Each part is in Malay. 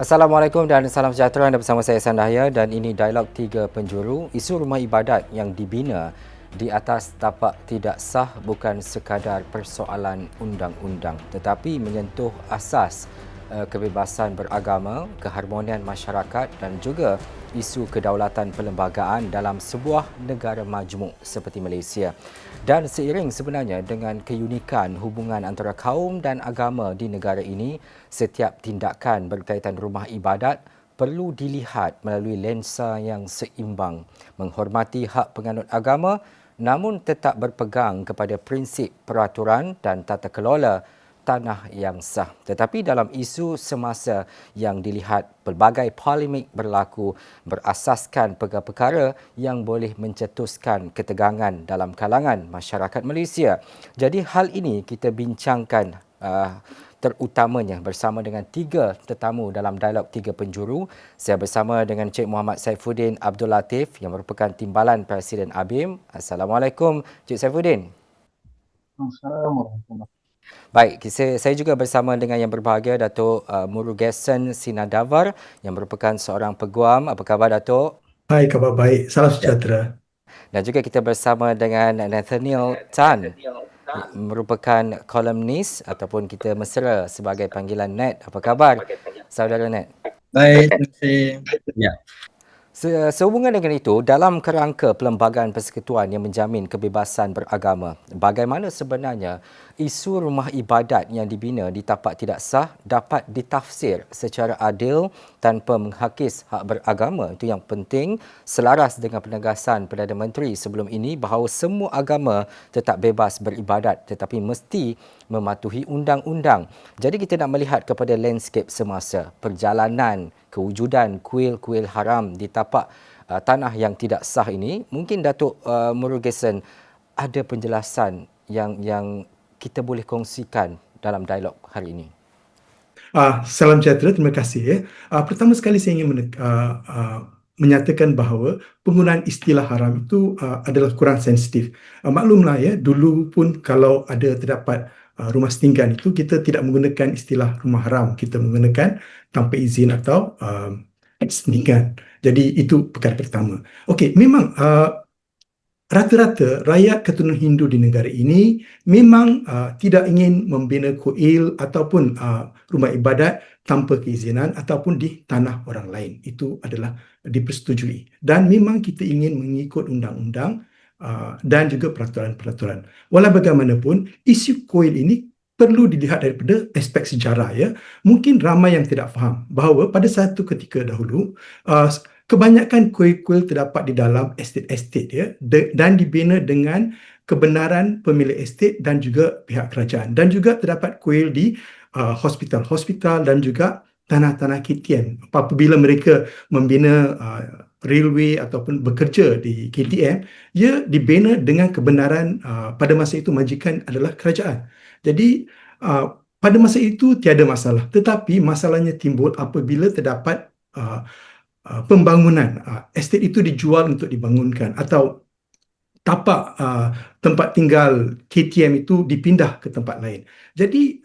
Assalamualaikum dan salam sejahtera. Anda bersama saya Ihsan Dahlia dan ini Dialog 3 Penjuru. Isu rumah ibadat yang dibina di atas tapak tidak sah bukan sekadar persoalan undang-undang tetapi menyentuh asas kebebasan beragama, keharmonian masyarakat dan juga isu kedaulatan perlembagaan dalam sebuah negara majmuk seperti Malaysia. Dan seiring sebenarnya dengan keunikan hubungan antara kaum dan agama di negara ini, setiap tindakan berkaitan rumah ibadat perlu dilihat melalui lensa yang seimbang, menghormati hak penganut agama namun tetap berpegang kepada prinsip peraturan dan tata kelola tanah yang sah. Tetapi dalam isu semasa yang dilihat pelbagai polemik berlaku berasaskan perkara-perkara yang boleh mencetuskan ketegangan dalam kalangan masyarakat Malaysia. Jadi hal ini kita bincangkan terutamanya bersama dengan tiga tetamu dalam Dialog 3 Penjuru. Saya bersama dengan Cik Muhammad Saifuddin Abdul Latif yang merupakan Timbalan Presiden ABIM. Assalamualaikum Cik Saifuddin. Assalamualaikum. Baik, saya juga bersama dengan yang berbahagia Datuk Murugesan Sinadavar yang merupakan seorang peguam. Apa khabar Datuk? Hai, kabar baik. Salam Ya. sejahtera. Dan juga kita bersama dengan Nathaniel Tan, merupakan kolumnis ataupun kita mesra sebagai panggilan Nat. Apa khabar, saudara Nat? Baik, terima kasih. Ya. Sehubungan dengan itu, dalam kerangka Perlembagaan Persekutuan yang menjamin kebebasan beragama, bagaimana sebenarnya isu rumah ibadat yang dibina di tapak tidak sah dapat ditafsir secara adil tanpa menghakis hak beragama? Itu yang penting, selaras dengan penegasan Perdana Menteri sebelum ini bahawa semua agama tetap bebas beribadat tetapi mesti mematuhi undang-undang. Jadi kita nak melihat kepada landscape semasa, perjalanan kewujudan kuil-kuil haram di tapak tanah yang tidak sah ini. Mungkin Datuk Murugesan ada penjelasan yang kita boleh kongsikan dalam dialog hari ini. Salam sejahtera, terima kasih. Pertama sekali saya ingin menyatakan bahawa penggunaan istilah haram itu adalah kurang sensitif. Maklumlah ya, dulu pun kalau ada terdapat rumah setinggan itu, kita tidak menggunakan istilah rumah haram. Kita menggunakan tanpa izin atau setinggan. Jadi itu perkara pertama. Okey, memang rata-rata rakyat keturunan Hindu di negara ini memang tidak ingin membina kuil ataupun rumah ibadat tanpa keizinan ataupun di tanah orang lain. Itu adalah dipersetujui. Dan memang kita ingin mengikut undang-undang dan juga peraturan-peraturan. Walau bagaimanapun, isu kuil ini perlu dilihat daripada aspek sejarah. Ya. Mungkin ramai yang tidak faham bahawa pada satu ketika dahulu, kebanyakan kuil-kuil terdapat di dalam estet-estet ya, dan dibina dengan kebenaran pemilik estet dan juga pihak kerajaan. Dan juga terdapat kuil di hospital-hospital dan juga tanah-tanah KTM. Apabila mereka membina railway ataupun bekerja di KTM, ia dibina dengan kebenaran pada masa itu majikan adalah kerajaan. Jadi pada masa itu tiada masalah. Tetapi masalahnya timbul apabila terdapat pembangunan. Estet itu dijual untuk dibangunkan atau tapak tempat tinggal KTM itu dipindah ke tempat lain. Jadi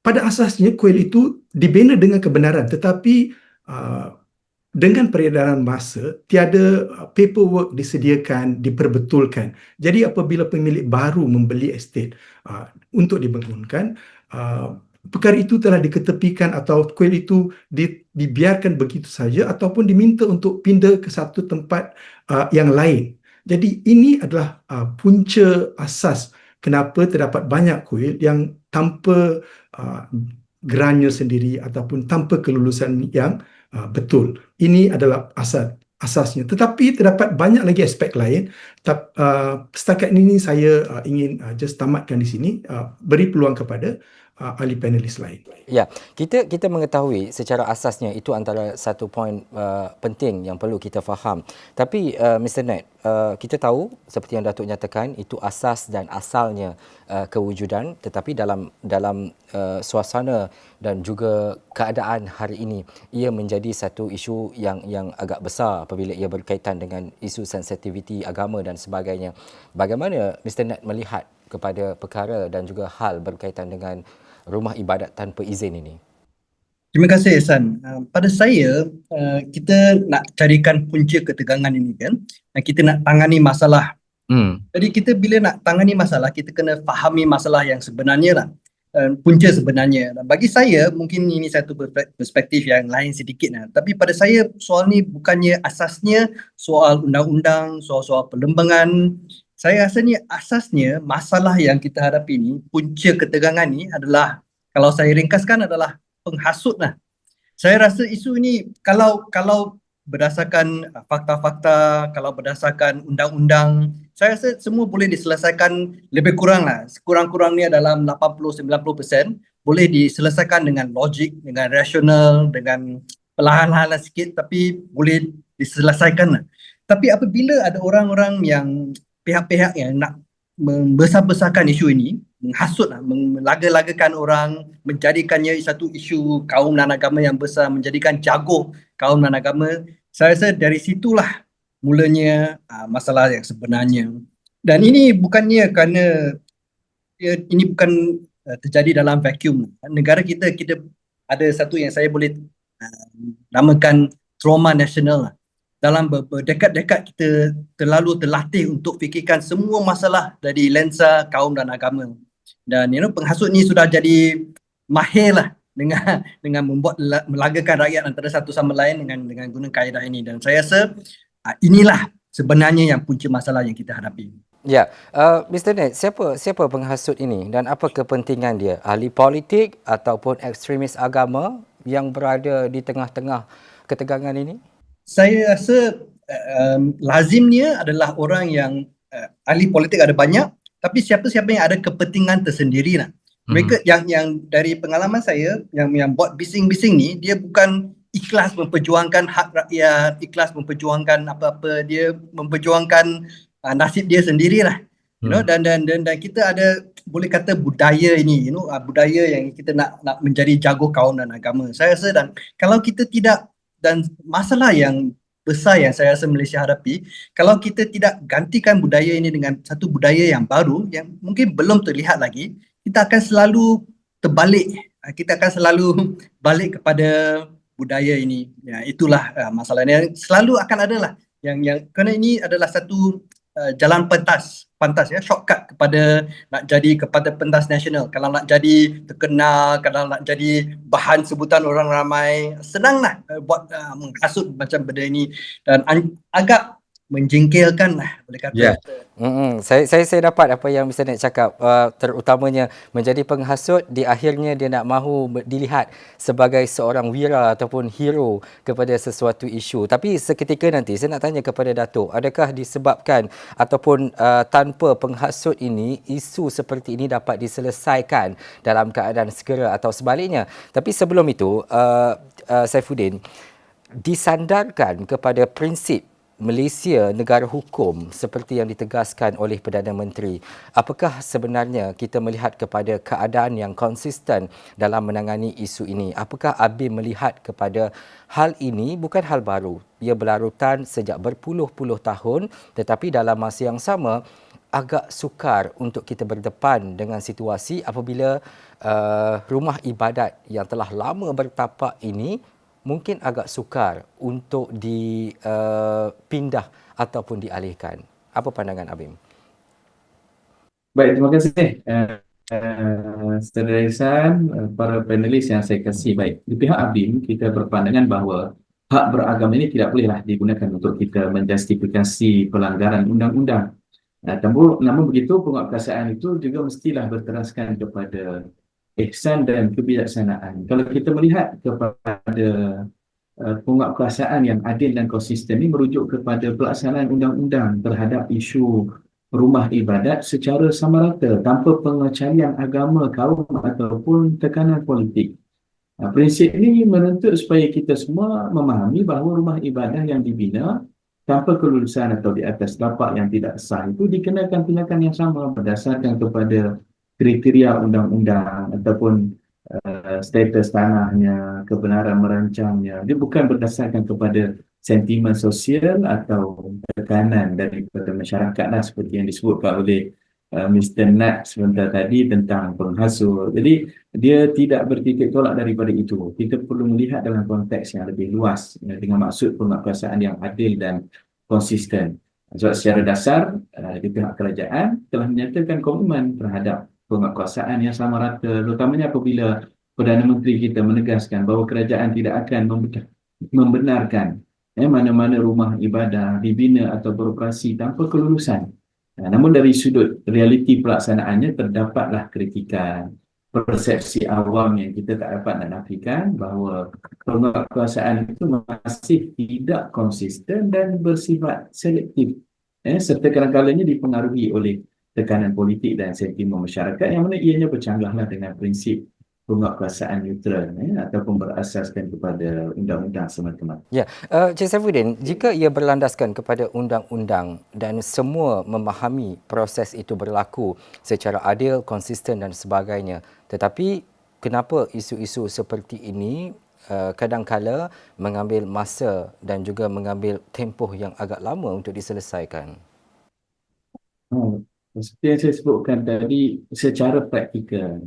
pada asasnya kuil itu dibina dengan kebenaran, tetapi dengan peredaran masa tiada paperwork disediakan, diperbetulkan. Jadi apabila pemilik baru membeli estet untuk dibangunkan, perkara itu telah diketepikan atau kuil itu dibiarkan begitu saja ataupun diminta untuk pindah ke satu tempat yang lain. Jadi ini adalah punca asas kenapa terdapat banyak kuil yang tanpa gerannya sendiri ataupun tanpa kelulusan yang betul. Ini adalah asasnya. Tetapi terdapat banyak lagi aspek lain. Setakat ini saya ingin just tamatkan di sini, beri peluang kepada ahli panelis lain. Ya, kita mengetahui secara asasnya itu antara satu poin penting yang perlu kita faham. Tapi Mr. Nat, kita tahu seperti yang Datuk nyatakan itu asas dan asalnya kewujudan, tetapi dalam suasana dan juga keadaan hari ini ia menjadi satu isu yang agak besar apabila ia berkaitan dengan isu sensitiviti agama dan sebagainya. Bagaimana Mr. Nat melihat kepada perkara dan juga hal berkaitan dengan rumah ibadat tanpa izin ini? Terima kasih Ehsan. Pada saya, kita nak carikan punca ketegangan ini kan. Dan kita nak tangani masalah. Jadi kita bila nak tangani masalah, kita kena fahami masalah yang sebenarnya lah. Punca sebenarnya. Dan bagi saya, mungkin ini satu perspektif yang lain sedikit lah. Tapi pada saya, soal ni bukannya asasnya soal undang-undang, soal-soal perlembagaan. Saya rasa ni asasnya masalah yang kita hadapi ni, punca ketegangan ni adalah, kalau saya ringkaskan adalah penghasut lah. Saya rasa isu ini kalau berdasarkan fakta-fakta, kalau berdasarkan undang-undang, saya rasa semua boleh diselesaikan lebih kurang lah. Sekurang-kurangnya dalam 80-90% boleh diselesaikan dengan logik, dengan rasional, dengan perlahan-lahan sikit, tapi boleh diselesaikan lah. Tapi apabila ada orang-orang yang pihak-pihak yang nak membesar-besarkan isu ini, menghasut, melaga-lagakan orang, menjadikannya satu isu kaum dan agama yang besar, menjadikan jago kaum dan agama. Saya rasa dari situlah mulanya masalah yang sebenarnya. Dan ini bukannya kerana ini bukan terjadi dalam vacuum. Negara kita ada satu yang saya boleh namakan trauma nasional lah. Dalam berdekad-dekad kita terlalu terlatih untuk fikirkan semua masalah dari lensa kaum dan agama. Dan penghasut ni sudah jadi mahir lah dengan melagakan rakyat antara satu sama lain dengan guna kaedah ini. Dan saya rasa inilah sebenarnya yang punca masalah yang kita hadapi. Ya, Mr. Ned, siapa penghasut ini dan apa kepentingan dia? Ahli politik ataupun ekstremis agama yang berada di tengah-tengah ketegangan ini? Saya rasa lazimnya adalah orang yang ahli politik ada banyak, tapi siapa-siapa yang ada kepentingan tersendiri lah. Mereka yang dari pengalaman saya, yang buat bising-bising ni, dia bukan ikhlas memperjuangkan hak rakyat, ikhlas memperjuangkan apa-apa, dia memperjuangkan nasib dia sendirilah. Dan kita ada, boleh kata, budaya ini, budaya yang kita nak menjadi jago kaum dan agama. Saya rasa, dan kalau kita tidak, dan masalah yang besar yang saya rasa Malaysia hadapi, kalau kita tidak gantikan budaya ini dengan satu budaya yang baru, yang mungkin belum terlihat lagi, kita akan selalu terbalik. Kita akan selalu balik kepada budaya ini. Ya, itulah masalahnya. Selalu akan ada lah. Kerana ini adalah satu jalan pantas ya, shortcut nak jadi kepada pentas nasional. Kalau nak jadi terkenal, kalau nak jadi bahan sebutan orang ramai, senanglah buat menghasut macam benda ini, dan agak menjengkelkan lah, boleh kata. Ya. Saya dapat apa yang Mr. Ned cakap, terutamanya menjadi penghasut, di akhirnya dia nak mahu dilihat sebagai seorang wira ataupun hero kepada sesuatu isu. Tapi seketika nanti saya nak tanya kepada Datuk, adakah disebabkan ataupun tanpa penghasut ini, isu seperti ini dapat diselesaikan dalam keadaan segera atau sebaliknya? Tapi sebelum itu, Saifuddin, disandarkan kepada prinsip Malaysia negara hukum seperti yang ditegaskan oleh Perdana Menteri, apakah sebenarnya kita melihat kepada keadaan yang konsisten dalam menangani isu ini? Apakah ABIM melihat kepada hal ini bukan hal baru? Ia berlarutan sejak berpuluh-puluh tahun, tetapi dalam masa yang sama agak sukar untuk kita berdepan dengan situasi apabila rumah ibadat yang telah lama bertapak ini mungkin agak sukar untuk dipindah ataupun dialihkan. Apa pandangan ABIM? Baik, terima kasih Saudara Ehsan, para panelis yang saya kasih. Baik, di pihak ABIM kita berpandangan bahawa hak beragama ini tidak bolehlah digunakan untuk kita menjustifikasi pelanggaran undang-undang. Namun begitu, penguatkuasaan itu juga mestilah berteraskan kepada ihsan dan kebijaksanaan. Kalau kita melihat kepada penguatkuasaan yang adil dan konsisten ini merujuk kepada pelaksanaan undang-undang terhadap isu rumah ibadat secara sama rata tanpa pengecualian agama, kaum ataupun tekanan politik. Prinsip ini menuntut supaya kita semua memahami bahawa rumah ibadah yang dibina tanpa kelulusan atau di atas tapak yang tidak sah itu dikenakan tindakan yang sama berdasarkan kepada kriteria undang-undang ataupun status tanahnya, kebenaran merancangnya. Dia bukan berdasarkan kepada sentimen sosial atau tekanan daripada masyarakat lah, seperti yang disebutkan oleh Mr. Nat sebentar tadi tentang penghasut. Jadi dia tidak bertitik tolak daripada itu. Kita perlu melihat dalam konteks yang lebih luas dengan maksud penguatkuasaan yang adil dan konsisten. Sebab secara dasar di pihak kerajaan telah menyatakan komitmen terhadap penguatkuasaan yang sama rata, terutamanya apabila Perdana Menteri kita menegaskan bahawa kerajaan tidak akan membenarkan mana-mana rumah ibadah dibina atau beroperasi tanpa kelulusan. Namun dari sudut realiti pelaksanaannya terdapatlah kritikan, persepsi awam yang kita tak dapat nak nafikan bahawa penguatkuasaan itu masih tidak konsisten dan bersifat selektif, serta kadang-kadangnya dipengaruhi oleh tekanan politik dan sentimen masyarakat yang mana ianya bercanggahlah dengan prinsip penguatkuasaan neutral ataupun berasaskan kepada undang-undang semata-mata. Ya, Cik Saifuddin, jika ia berlandaskan kepada undang-undang dan semua memahami proses itu berlaku secara adil, konsisten dan sebagainya, tetapi kenapa isu-isu seperti ini kadang-kala mengambil masa dan juga mengambil tempoh yang agak lama untuk diselesaikan? Seperti yang saya sebutkan tadi, secara praktikal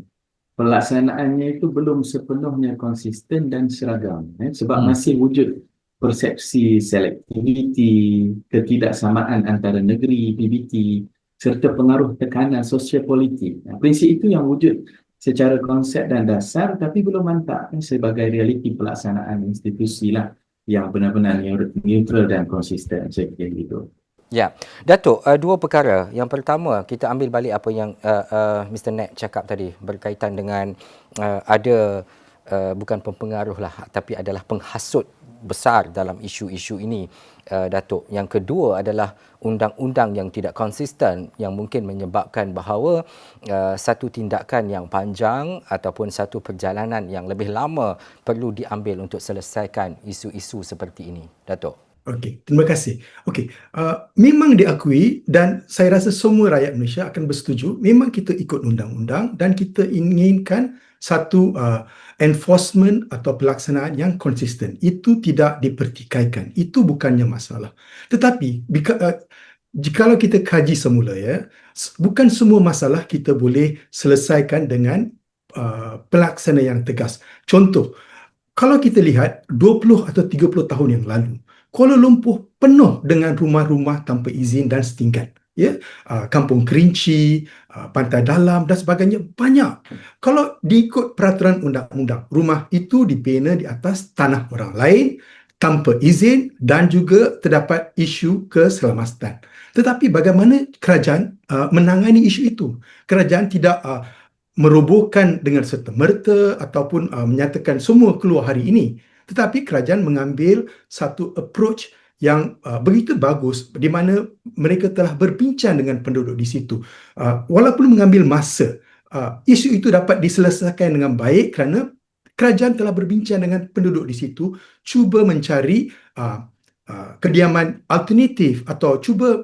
pelaksanaannya itu belum sepenuhnya konsisten dan seragam, sebab masih wujud persepsi selektiviti, ketidaksamaan antara negeri, PBT, serta pengaruh tekanan sosial politik. Prinsip itu yang wujud secara konsep dan dasar tapi belum mantap sebagai realiti pelaksanaan institusi lah yang benar-benar neutral dan konsisten. Saya kira gitu. Ya, Datuk, dua perkara. Yang pertama, kita ambil balik apa yang Mr. Nat cakap tadi berkaitan dengan ada bukan pempengaruh lah, tapi adalah penghasut besar dalam isu-isu ini, Datuk. Yang kedua adalah undang-undang yang tidak konsisten yang mungkin menyebabkan bahawa satu tindakan yang panjang ataupun satu perjalanan yang lebih lama perlu diambil untuk selesaikan isu-isu seperti ini, Datuk. Okey, terima kasih. Okey, memang diakui dan saya rasa semua rakyat Malaysia akan bersetuju, memang kita ikut undang-undang dan kita inginkan satu enforcement atau pelaksanaan yang konsisten. Itu tidak dipertikaikan. Itu bukannya masalah. Tetapi jikalau kita kaji semula, bukan semua masalah kita boleh selesaikan dengan pelaksana yang tegas. Contoh, kalau kita lihat 20 atau 30 tahun yang lalu, Kuala Lumpur penuh dengan rumah-rumah tanpa izin dan setinggan. Kampung Kerinci, Pantai Dalam dan sebagainya banyak. Kalau diikut peraturan undang-undang, rumah itu dibina di atas tanah orang lain tanpa izin dan juga terdapat isu keselamatan. Tetapi bagaimana kerajaan menangani isu itu? Kerajaan tidak merobohkan dengan serta-merta ataupun menyatakan semua keluar hari ini. Tetapi kerajaan mengambil satu approach yang begitu bagus di mana mereka telah berbincang dengan penduduk di situ. Walaupun mengambil masa, isu itu dapat diselesaikan dengan baik kerana kerajaan telah berbincang dengan penduduk di situ, cuba mencari kediaman alternatif atau cuba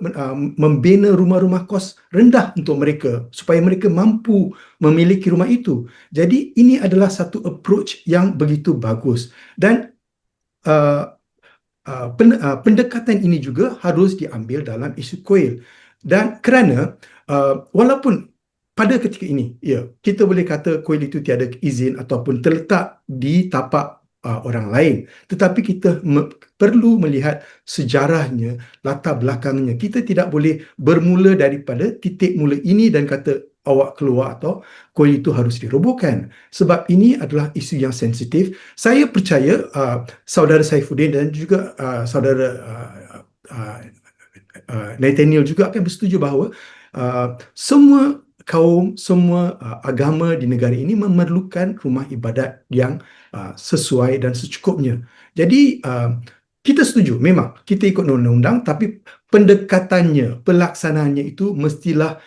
membina rumah-rumah kos rendah untuk mereka supaya mereka mampu memiliki rumah itu. Jadi ini adalah satu approach yang begitu bagus dan pendekatan ini juga harus diambil dalam isu kuil. Dan kerana walaupun pada ketika ini kita boleh kata kuil itu tiada izin ataupun terletak di tapak orang lain, tetapi kita perlu melihat sejarahnya, latar belakangnya. Kita tidak boleh bermula daripada titik mula ini dan kata awak keluar atau kuil itu harus dirobohkan, sebab ini adalah isu yang sensitif. Saya percaya saudara Saifuddin dan juga saudara Nathaniel juga akan bersetuju bahawa semua kaum, semua agama di negara ini memerlukan rumah ibadat yang sesuai dan secukupnya. Jadi kita setuju, memang kita ikut undang-undang, tapi pendekatannya, pelaksanaannya itu mestilah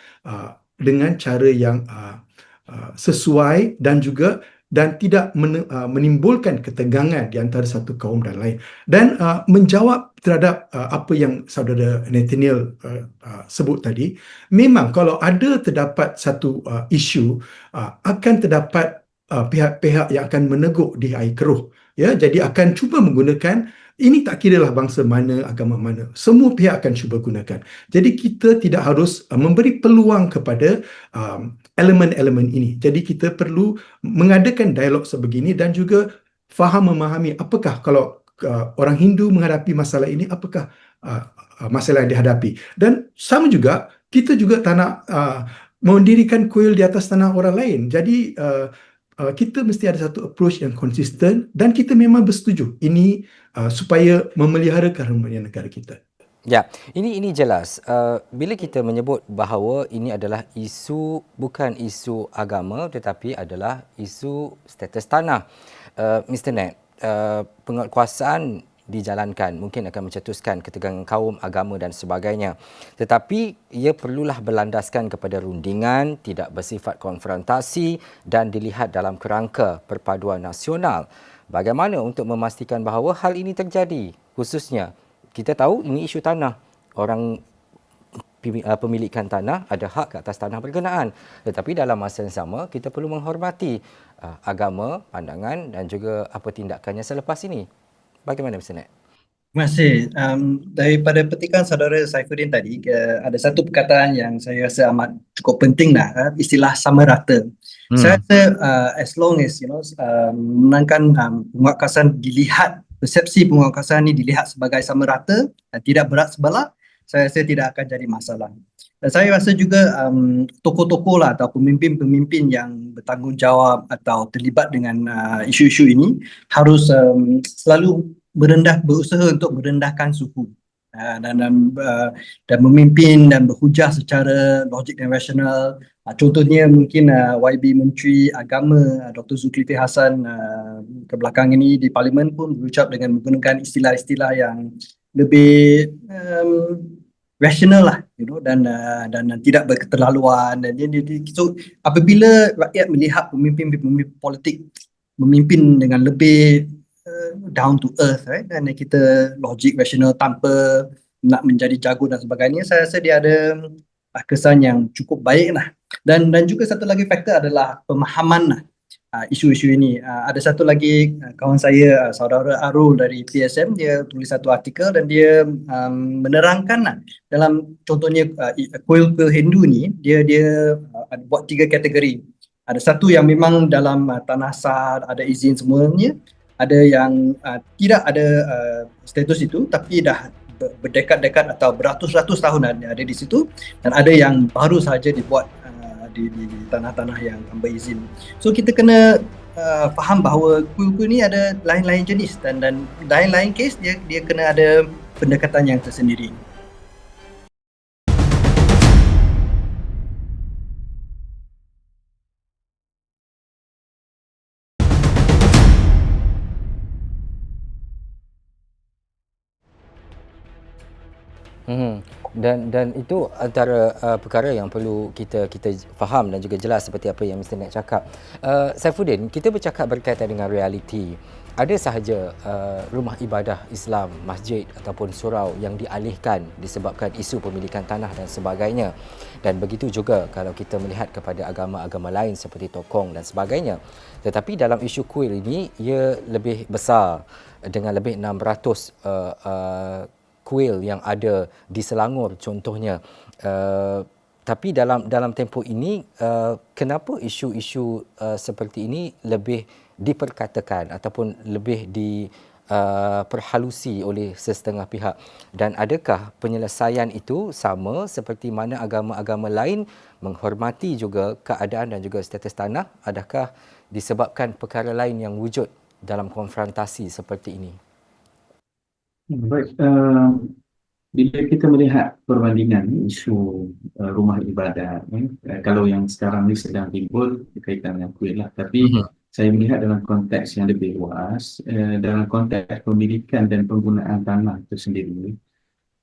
dengan cara yang sesuai dan juga tidak menimbulkan ketegangan di antara satu kaum dan lain. Dan menjawab terhadap apa yang saudara Nathaniel sebut tadi, memang kalau ada terdapat satu isu, akan terdapat pihak-pihak yang akan menegur di air keruh. Jadi akan cuba menggunakan Ini tak kiralah bangsa mana, agama mana. Semua pihak akan cuba gunakan. Jadi kita tidak harus memberi peluang kepada elemen-elemen ini. Jadi kita perlu mengadakan dialog sebegini dan juga memahami apakah kalau orang Hindu menghadapi masalah ini, apakah masalah yang dihadapi. Dan sama juga, kita juga tak nak mendirikan kuil di atas tanah orang lain. Jadi kita mesti ada satu approach yang konsisten dan kita memang bersetuju ini supaya memelihara keharmonian negara kita. Ya, ini jelas. Bila kita menyebut bahawa ini adalah isu, bukan isu agama tetapi adalah isu status tanah. Mr. Ned, penguatkuasaan dijalankan mungkin akan mencetuskan ketegangan kaum, agama dan sebagainya. Tetapi ia perlulah berlandaskan kepada rundingan, tidak bersifat konfrontasi dan dilihat dalam kerangka perpaduan nasional. Bagaimana untuk memastikan bahawa hal ini terjadi? Khususnya, kita tahu ini isu tanah. Orang pemilikan tanah ada hak ke atas tanah berkenaan. Tetapi dalam masa yang sama, kita perlu menghormati agama, pandangan dan juga apa tindakannya selepas ini. Bagaimana Mr. Ned? Terima kasih. Daripada petikan saudara Saifuddin tadi, ada satu perkataan yang saya rasa amat cukup penting istilah sama rata. Saya rasa as long as menangkan penguatkuasaan dilihat, persepsi penguatkuasaan ini dilihat sebagai sama rata dan tidak berat sebelah, saya rasa tidak akan jadi masalah. Dan saya rasa juga tokoh-tokoh atau pemimpin-pemimpin yang bertanggungjawab atau terlibat dengan isu-isu ini harus selalu berusaha untuk merendahkan suhu dan memimpin dan berhujah secara logik dan rasional. Contohnya mungkin YB Menteri Agama Dr. Zulkifli Hasan kebelakang ini di Parlimen pun berucap dengan menggunakan istilah-istilah yang lebih rasional dan tidak berketerlaluan. Dan so apabila rakyat melihat pemimpin politik memimpin dengan lebih down to earth, dan kita logik rasional tanpa nak menjadi jago dan sebagainya, saya rasa dia ada kesan yang cukup baik dan juga satu lagi faktor adalah pemahaman isu-isu ini. Ada satu lagi kawan saya, saudara Arul dari PSM, dia tulis satu artikel dan dia menerangkan dalam contohnya kuil-kuil Hindu ni dia buat 3 kategori. Ada satu yang memang dalam tanah sah, ada izin semuanya. Ada yang tidak ada status itu tapi dah berdekat-dekat atau beratus-ratus tahun ada di situ, dan ada yang baru sahaja dibuat di tanah-tanah yang tanpa izin. So kita kena faham bahawa kuil-kuil ni ada lain-lain jenis dan lain-lain kes dia kena ada pendekatan yang tersendiri. Dan itu antara perkara yang perlu kita faham dan juga jelas seperti apa yang Mr. Ned cakap. Saifuddin, kita bercakap berkaitan dengan realiti. Ada sahaja rumah ibadah Islam, masjid ataupun surau yang dialihkan disebabkan isu pemilikan tanah dan sebagainya. Dan begitu juga kalau kita melihat kepada agama-agama lain seperti Tokong dan sebagainya. Tetapi dalam isu kuil ini, ia lebih besar dengan lebih 600 kuil yang ada di Selangor contohnya. Tapi dalam tempoh ini, kenapa isu-isu seperti ini lebih diperkatakan ataupun lebih diperhalusi oleh sesetengah pihak? Dan adakah penyelesaian itu sama seperti mana agama-agama lain menghormati juga keadaan dan juga status tanah? Adakah disebabkan perkara lain yang wujud dalam konfrontasi seperti ini? Baik, bila kita melihat perbandingan isu rumah ibadat, kalau yang sekarang ni sedang timbul berkaitan dengan kuil tapi saya melihat dalam konteks yang lebih luas, dalam konteks pemilikan dan penggunaan tanah itu sendiri.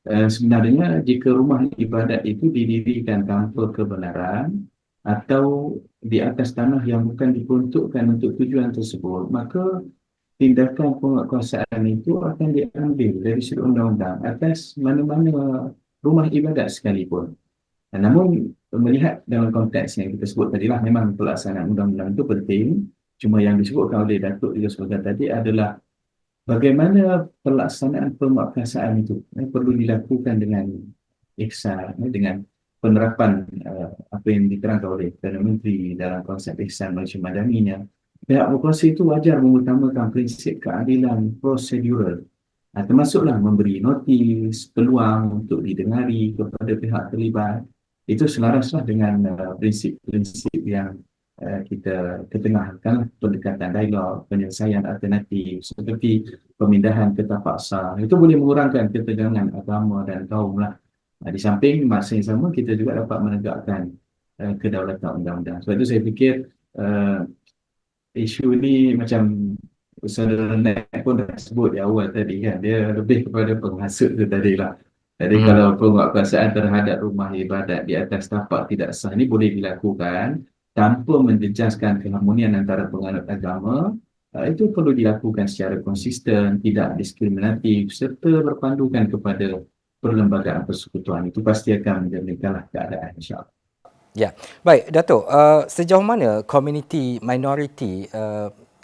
Sebenarnya jika rumah ibadat itu didirikan tanpa kebenaran atau di atas tanah yang bukan diperuntukkan untuk tujuan tersebut, maka tindakan penguatkuasaan itu akan diambil dari sudut undang-undang atas mana-mana rumah ibadat sekalipun. Namun melihat dalam konteks yang kita sebut tadilah, memang pelaksanaan undang-undang itu penting. Cuma yang disebutkan oleh Datuk juga sebagai tadi adalah bagaimana pelaksanaan penguatkuasaan itu perlu dilakukan dengan ihsan, dengan penerapan apa yang diterangkan oleh Perdana Menteri dalam konsep ihsan Malaysia Madaninya. Pihak berkuasa itu wajar mengutamakan prinsip keadilan prosedural, termasuklah memberi notis, peluang untuk didengari kepada pihak terlibat. Itu selaraslah dengan prinsip-prinsip yang kita ketengahkan, pendekatan dialog, penyelesaian alternatif seperti pemindahan ke tapak sah. Itu boleh mengurangkan ketegangan agama dan kaum lah. Di samping masa yang sama kita juga dapat menegakkan kedaulatan undang-undang. Sebab itu saya fikir isu ini macam Saudara Nek pun dah sebut di awal tadi kan, dia lebih kepada penghasut tu tadi lah. Jadi kalau penguatkuasaan terhadap rumah ibadat di atas tapak tidak sah ini boleh dilakukan tanpa menjejaskan keharmonian antara penganut agama. Itu perlu dilakukan secara konsisten, tidak diskriminatif serta berpandukan kepada perlembagaan persekutuan. Itu pasti akan menjadikanlah keadaan, insyaAllah. Ya, baik Datuk, sejauh mana komuniti minoriti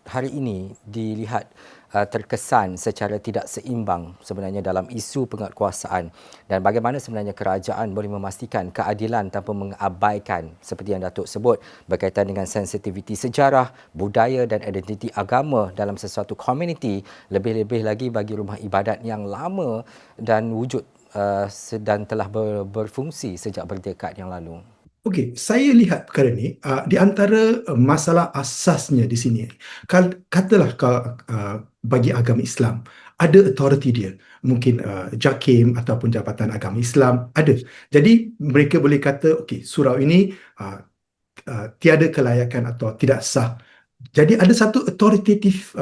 hari ini dilihat terkesan secara tidak seimbang sebenarnya dalam isu penguatkuasaan, dan bagaimana sebenarnya kerajaan boleh memastikan keadilan tanpa mengabaikan seperti yang Datuk sebut berkaitan dengan sensitiviti sejarah, budaya dan identiti agama dalam sesuatu komuniti, lebih-lebih lagi bagi rumah ibadat yang lama dan wujud dan telah berfungsi sejak berdekad yang lalu. Okey, saya lihat perkara ni di antara masalah asasnya di sini. Katalah bagi agama Islam ada authority dia, mungkin JAKIM ataupun Jabatan Agama Islam ada. Jadi mereka boleh kata okey, surau ini tiada kelayakan atau tidak sah. Jadi ada satu authoritative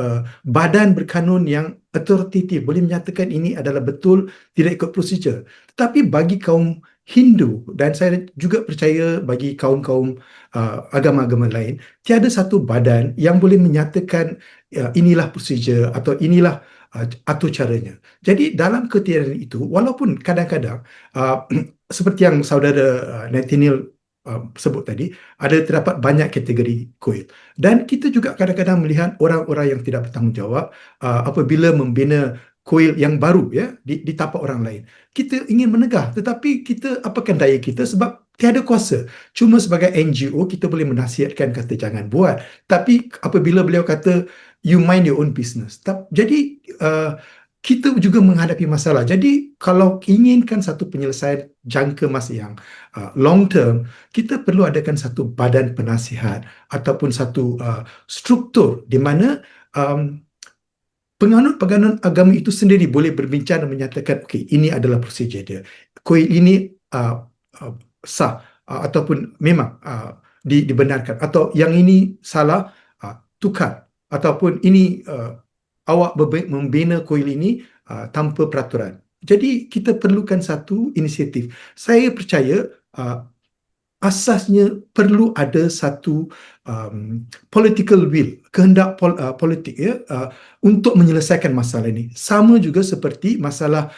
badan berkanun yang authoritative boleh menyatakan ini adalah betul, tidak ikut prosedur. Tetapi bagi kaum Hindu, dan saya juga percaya bagi kaum-kaum agama-agama lain, tiada satu badan yang boleh menyatakan inilah prosedur atau inilah atur caranya. Jadi dalam ketiadaan itu, walaupun kadang-kadang seperti yang saudara Nathaniel sebut tadi, ada terdapat banyak kategori kuil. Dan kita juga kadang-kadang melihat orang-orang yang tidak bertanggungjawab apabila membina kuil yang baru ya di tapak orang lain. Kita ingin menegah, tetapi kita apakan daya kita sebab tiada kuasa. Cuma sebagai NGO kita boleh menasihatkan kata jangan buat. Tapi apabila beliau kata you mind your own business. Jadi kita juga menghadapi masalah. Jadi kalau inginkan satu penyelesaian jangka masa yang long term, kita perlu adakan satu badan penasihat ataupun satu struktur di mana penganut-penganut agama itu sendiri boleh berbincang dan menyatakan okey, ini adalah prosedur dia. Kuil ini sah ataupun memang dibenarkan, atau yang ini salah, tukar, ataupun ini awak membina kuil ini tanpa peraturan. Jadi kita perlukan satu inisiatif. Saya percaya asasnya perlu ada satu political will, kehendak politik ya, untuk menyelesaikan masalah ini. Sama juga seperti masalah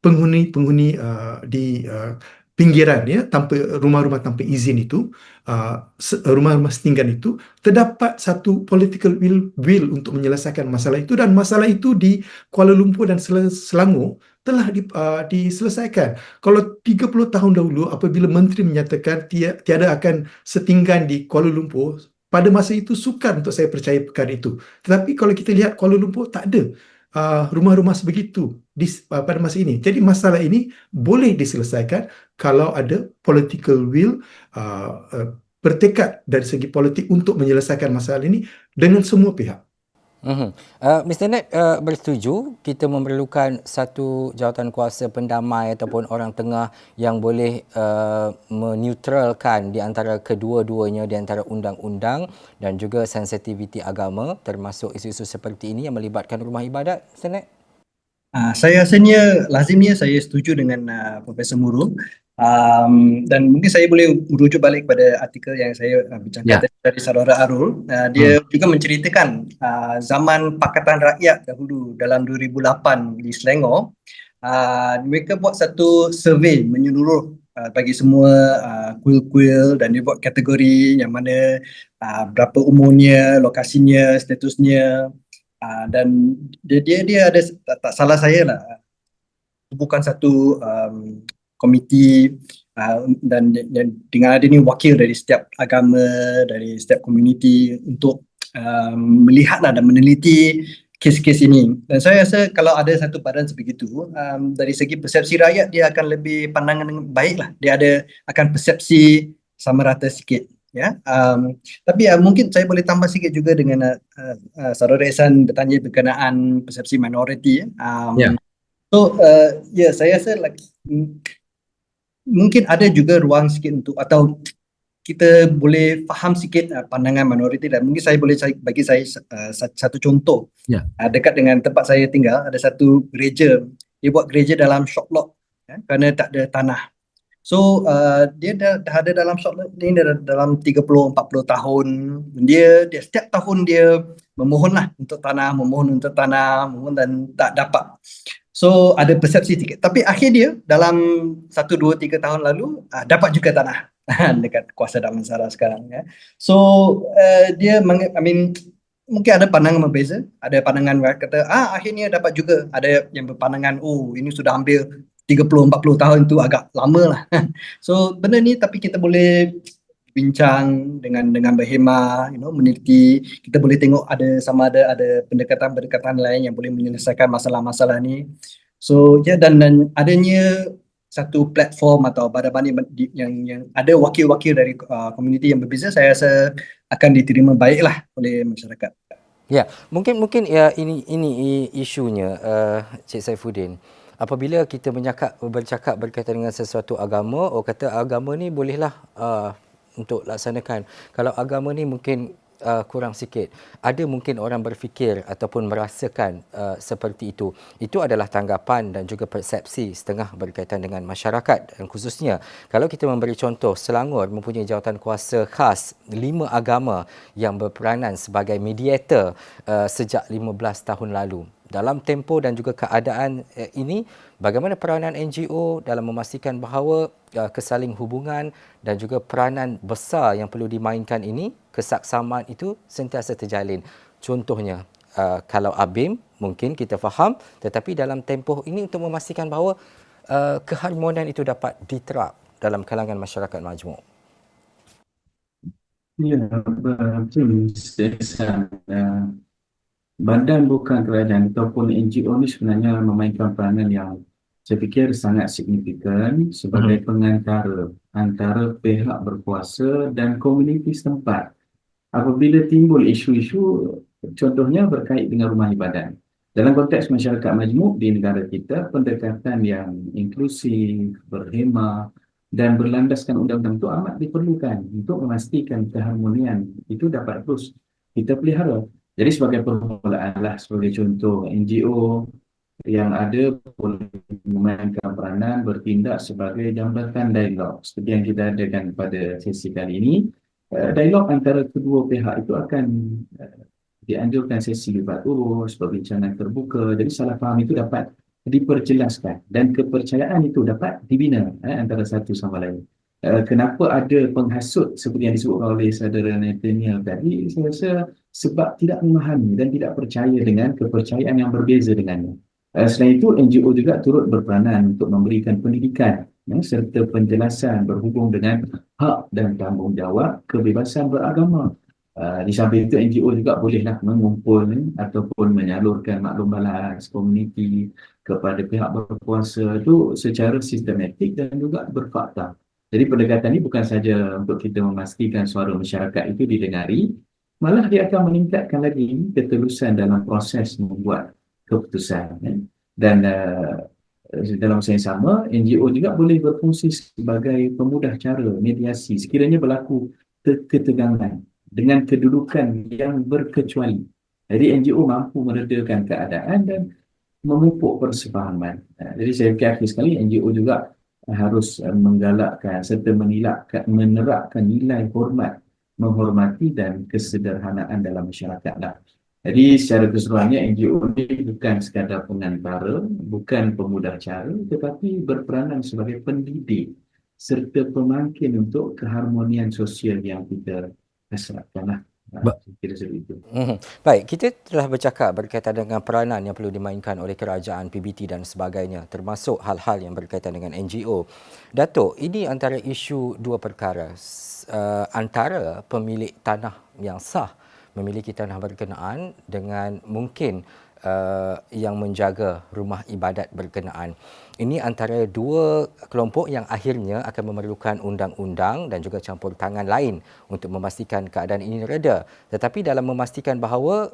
penghuni di pinggiran ya, tanpa rumah-rumah tanpa izin itu, rumah-rumah setinggan itu, terdapat satu political will untuk menyelesaikan masalah itu, dan masalah itu di Kuala Lumpur dan Selangor telah diselesaikan. Kalau 30 tahun dahulu apabila menteri menyatakan tiada akan setinggan di Kuala Lumpur, pada masa itu sukar untuk saya percaya perkara itu. Tetapi kalau kita lihat Kuala Lumpur tak ada rumah-rumah sebegitu pada masa ini. Jadi masalah ini boleh diselesaikan kalau ada political will, bertekad dari segi politik untuk menyelesaikan masalah ini dengan semua pihak. Mr. Ned bersetuju kita memerlukan satu jawatan kuasa pendamai ataupun orang tengah yang boleh meneutralkan di antara kedua-duanya, di antara undang-undang dan juga sensitiviti agama, termasuk isu-isu seperti ini yang melibatkan rumah ibadat, Mr. Ned? Saya rasanya lazimnya saya setuju dengan Profesor Murul. Dan mungkin saya boleh merujuk balik kepada artikel yang saya bincangkan dari saudara Arul. Dia juga menceritakan zaman Pakatan Rakyat dahulu dalam 2008 di Selangor. Mereka buat satu survey menyeluruh bagi semua kuil-kuil, dan dia buat kategori yang mana berapa umurnya, lokasinya, statusnya. Dan dia ada, tak salah saya lah, bukan satu komiti, dan dengan ada ni wakil dari setiap agama, dari setiap komuniti untuk melihatlah dan meneliti kes-kes ini. Dan saya rasa kalau ada satu badan sebegitu, dari segi persepsi rakyat dia akan lebih pandangan dengan baik lah. Dia akan persepsi sama rata sikit. Ya, tapi mungkin saya boleh tambah sikit juga dengan Saudara Ehsan bertanya berkenaan persepsi minoriti. Ya. So, saya rasa mungkin ada juga ruang sikit untuk, atau kita boleh faham sikit pandangan minoriti, dan mungkin saya boleh bagi saya satu contoh. Ya. Dekat dengan tempat saya tinggal ada satu gereja. Dia buat gereja dalam short lot kerana tak ada tanah. So dia dah ada dalam short lot ni dalam 30-40 tahun. Dia setiap tahun dia memohon untuk tanah, memohon dan tak dapat. So ada persepsi sikit. Tapi akhir dia dalam 1, 2, 3 tahun lalu dapat juga tanah dekat kuasa Damansara sekarang. Ya. So dia mungkin ada pandangan berbeza. Ada pandangan kata akhirnya dapat juga. Ada yang berpandangan ini sudah hampir 30-40 tahun, tu agak lama lah. So benda ni tapi kita boleh bincang dengan berhemah, meneliti. Kita boleh tengok sama ada pendekatan-pendekatan lain yang boleh menyelesaikan masalah-masalah ni. So dan adanya satu platform atau badan-badan yang ada wakil-wakil dari komuniti yang berbeza, saya rasa akan diterima baiklah oleh masyarakat. Ya, mungkin ya ini isunya, Cik Saifuddin. Apabila kita bercakap berkaitan dengan sesuatu agama, kata agama ni bolehlah untuk laksanakan. Kalau agama ni mungkin kurang sikit. Ada mungkin orang berfikir ataupun merasakan seperti itu. Itu adalah tanggapan dan juga persepsi setengah berkaitan dengan masyarakat. Dan khususnya, kalau kita memberi contoh, Selangor mempunyai jawatan kuasa khas 5 agama yang berperanan sebagai mediator sejak 15 tahun lalu. Dalam tempoh dan juga keadaan ini, bagaimana peranan NGO dalam memastikan bahawa kesaling hubungan dan juga peranan besar yang perlu dimainkan ini, kesaksamaan itu sentiasa terjalin. Contohnya, kalau ABIM mungkin kita faham, tetapi dalam tempoh ini untuk memastikan bahawa keharmonian itu dapat diterap dalam kalangan masyarakat majmuk. Ya, betul. Badan bukan kerajaan ataupun NGO ni sebenarnya memainkan peranan yang saya fikir sangat signifikan sebagai pengantara antara pihak berkuasa dan komuniti setempat. Apabila timbul isu-isu, contohnya berkait dengan rumah ibadat. Dalam konteks masyarakat majmuk di negara kita, pendekatan yang inklusif, berhemah dan berlandaskan undang-undang itu amat diperlukan untuk memastikan keharmonian itu dapat terus kita pelihara. Jadi sebagai permulaan sebagai contoh, NGO yang ada boleh memainkan peranan bertindak sebagai jambatan dialog seperti yang kita adakan pada sesi kali ini. Dialog antara kedua pihak itu akan dianjurkan sesi libat urus, perbincangan terbuka. Jadi salah faham itu dapat diperjelaskan dan kepercayaan itu dapat dibina antara satu sama lain. Kenapa ada penghasut seperti yang disebutkan oleh saudara Nathaniel tadi? Saya rasa sebab tidak memahami dan tidak percaya dengan kepercayaan yang berbeza dengannya. Selain itu, NGO juga turut berperanan untuk memberikan pendidikan serta penjelasan berhubung dengan hak dan tanggungjawab kebebasan beragama. Di samping itu, NGO juga bolehlah mengumpul ataupun menyalurkan maklum balas komuniti kepada pihak berkuasa itu secara sistematik dan juga berfakta. Jadi pendekatan ini bukan saja untuk kita memastikan suara masyarakat itu didengari, malah dia akan meningkatkan lagi ketelusan dalam proses membuat keputusan. Dan dalam masa yang sama, NGO juga boleh berfungsi sebagai pemudah cara mediasi sekiranya berlaku ketegangan dengan kedudukan yang berkecuali. Jadi NGO mampu meredakan keadaan dan memupuk persefahaman. Jadi saya fikir akhir sekali NGO juga harus menggalakkan serta menerapkan nilai hormat, menghormati dan kesederhanaan dalam masyarakat. Jadi secara keseluruhannya NGO ini bukan sekadar pengantara, bukan pemudah cara, tetapi berperanan sebagai pendidik serta pemangkin untuk keharmonian sosial yang kita hasratkan. Kira seperti itu. Baik, kita telah bercakap berkaitan dengan peranan yang perlu dimainkan oleh kerajaan, PBT dan sebagainya, termasuk hal-hal yang berkaitan dengan NGO. Datuk, ini antara isu dua perkara. Antara pemilik tanah yang sah memiliki tanah berkenaan dengan mungkin yang menjaga rumah ibadat berkenaan. Ini antara dua kelompok yang akhirnya akan memerlukan undang-undang dan juga campur tangan lain untuk memastikan keadaan ini reda. Tetapi dalam memastikan bahawa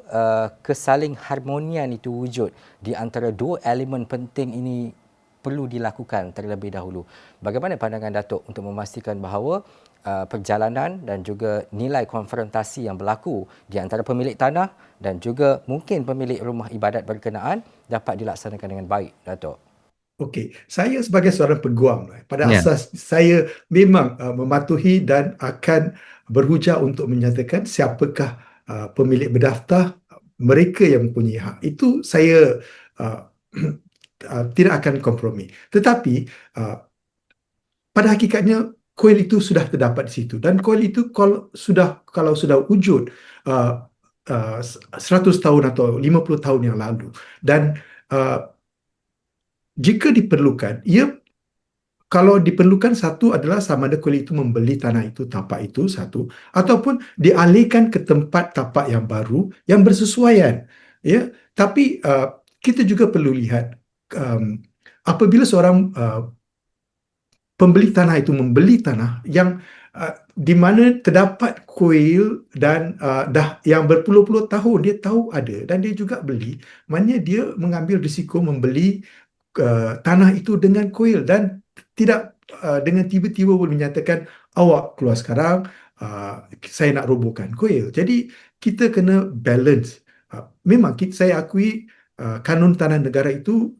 kesaling harmonian itu wujud di antara dua elemen penting ini perlu dilakukan terlebih dahulu. Bagaimana pandangan Datuk untuk memastikan bahawa perjalanan dan juga nilai konfrontasi yang berlaku di antara pemilik tanah dan juga mungkin pemilik rumah ibadat berkenaan dapat dilaksanakan dengan baik, Datuk? Okey, saya sebagai seorang peguam, pada asas saya memang mematuhi dan akan berhujah untuk menyatakan siapakah pemilik berdaftar, mereka yang mempunyai hak. Itu saya tidak akan kompromi. Tetapi pada hakikatnya kuil itu sudah terdapat di situ, dan kuil itu kalau sudah wujud 100 tahun atau 50 tahun yang lalu, dan jika diperlukan, kalau diperlukan, satu adalah sama ada kuil itu membeli tanah itu, tapak itu satu, ataupun dialihkan ke tempat tapak yang baru yang bersesuaian. Ya, tapi kita juga perlu lihat apabila seorang pembeli tanah itu membeli tanah yang di mana terdapat kuil dan yang berpuluh-puluh tahun dia tahu ada dan dia juga beli, maknanya dia mengambil risiko membeli tanah itu dengan kuil dan tidak dengan tiba-tiba boleh menyatakan awak keluar sekarang, saya nak robohkan kuil. Jadi kita kena balance. Memang saya akui kanun tanah negara itu